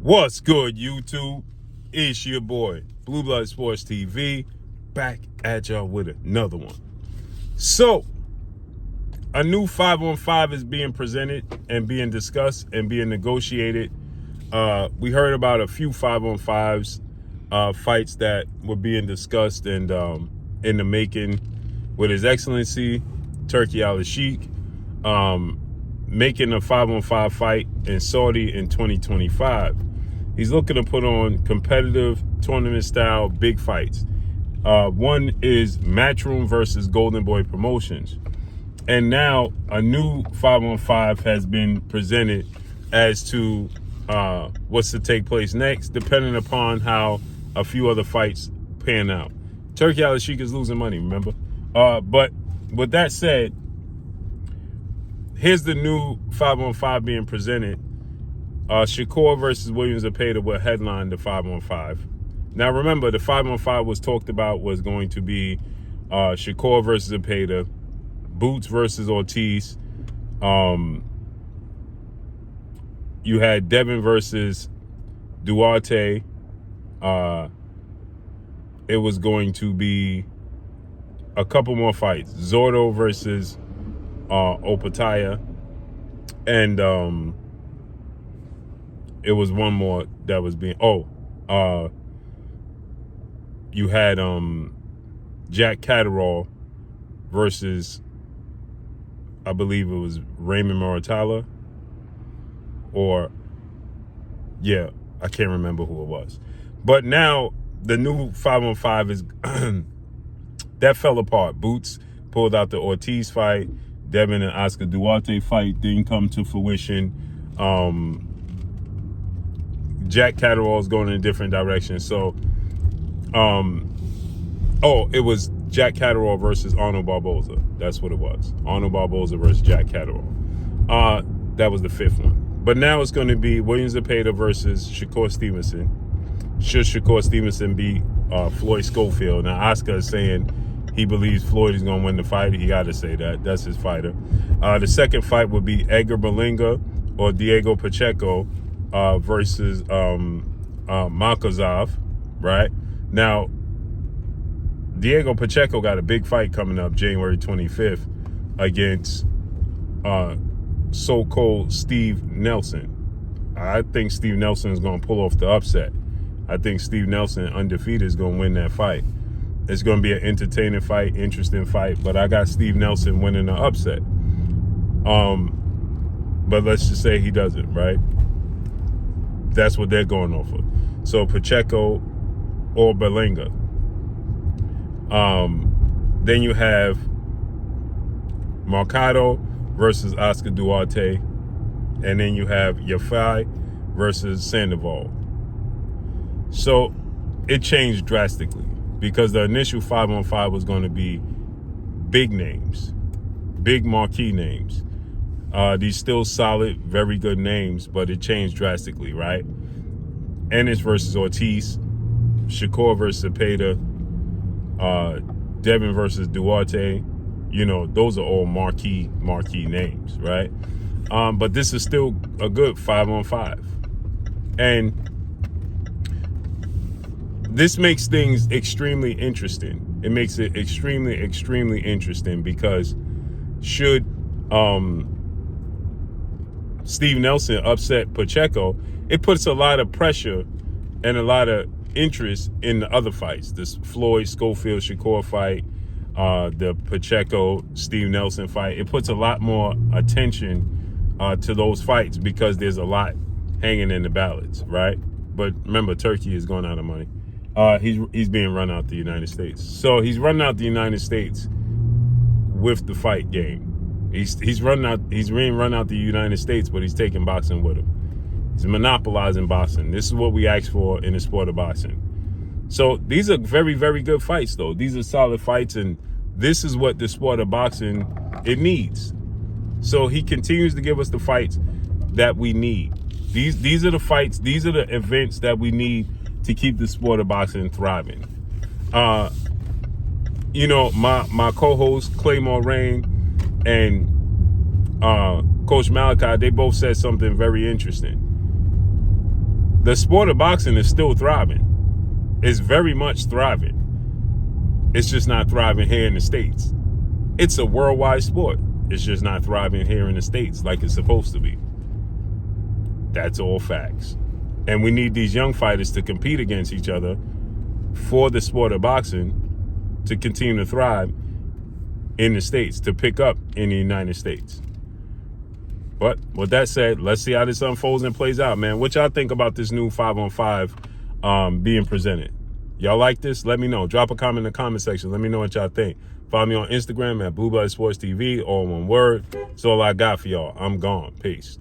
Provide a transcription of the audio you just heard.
What's good, YouTube? It's your boy, Blue Blood Sports TV, back at y'all with another one. So, a new 5-on-5 is being presented and being discussed and being negotiated. We heard about a few 5-on-5s, fights that were being discussed and in the making with His Excellency, Turki Alalshikh, making a 5-on-5 fight in Saudi in 2025. He's looking to put on competitive tournament-style big fights. One is Matchroom versus Golden Boy Promotions. And now a new 5-on-5 has been presented as to what's to take place next, depending upon how a few other fights pan out. Turki Alalshikh is losing money, remember? But with that said, here's the new 5-on-5 being presented. Shakur versus Williams Zepeda will headline the 5-on-5. Now remember, the 5-on-5 was talked about was going to be Shakur versus Zepeda, Boots versus Ortiz. You had Devin versus Duarte. It was going to be a couple more fights. Zordo versus Opataya. And it was one more that was being you had Jack Catterall versus, I believe it was Raymond Muratalla, or yeah, I can't remember who it was. But now the new 5-on-5 is that fell apart. Boots pulled out the Ortiz fight. Devin and Oscar Duarte fight didn't come to fruition. Jack Catterall is going in a different direction. So, it was Jack Catterall versus Arnold Barboza. That's what it was. Arnold Barboza versus Jack Catterall. That was the fifth one. But now it's going to be Williams Zepeda versus Shakur Stevenson. Should Shakur Stevenson beat Floyd Schofield? Now, Oscar is saying he believes Floyd is going to win the fight. He got to say that. That's his fighter. The second fight would be Edgar Berlanga or Diego Pacheco versus Makazov, right? Now, Diego Pacheco got a big fight coming up January 25th against so-called Steve Nelson. I think Steve Nelson is going to pull off the upset. I think Steve Nelson, undefeated, is going to win that fight. It's going to be an entertaining fight, interesting fight, but I got Steve Nelson winning the upset. But let's just say he doesn't, right? That's what they're going off of. So Pacheco or Berlanga. Then you have Mercado versus Oscar Duarte. And then you have Yafai versus Sandoval. So it changed drastically because the initial 5-on-5 was going to be big names, big marquee names. These still solid, very good names, but it changed drastically, right? Ennis versus Ortiz, Shakur versus Zepeda, Devin versus Duarte. You know, those are all marquee names, right? But this is still a good 5-on-5. And this makes things extremely interesting. It makes it extremely interesting because should Steve Nelson upset Pacheco, it puts a lot of pressure and a lot of interest in the other fights. This Floyd Schofield Shakur fight, the Pacheco Steve Nelson fight. It puts a lot more attention to those fights because there's a lot hanging in the balance, right? But remember, Turkey is going out of money. He's being run out the United States. So he's running out the United States with the fight game. He's being run out the United States, but he's taking boxing with him. He's monopolizing boxing. This is what we ask for in the sport of boxing. So these are very, very good fights, though. These are solid fights, and this is what the sport of boxing, it needs. So he continues to give us the fights that we need. These are the fights, these are the events that we need to keep the sport of boxing thriving. You know, my co-host Claymore Rain and Coach Malachi, they both said something very interesting. the sport of boxing is still thriving. It's very much thriving. It's just not thriving here in the States. It's a worldwide sport. It's just not thriving here in the States like it's supposed to be. That's all facts. And we need these young fighters to compete against each other for the sport of boxing to continue to thrive in the States, to pick up in the United States. But with that said, let's see how this unfolds and plays out, man. What y'all think about this new 5-on-5 being presented? Y'all like this? Let me know. Drop a comment in the comment section. Let me know what y'all think. Follow me on Instagram at Blue Blood Sports TV, all one word. That's all I got for y'all. I'm gone. Peace.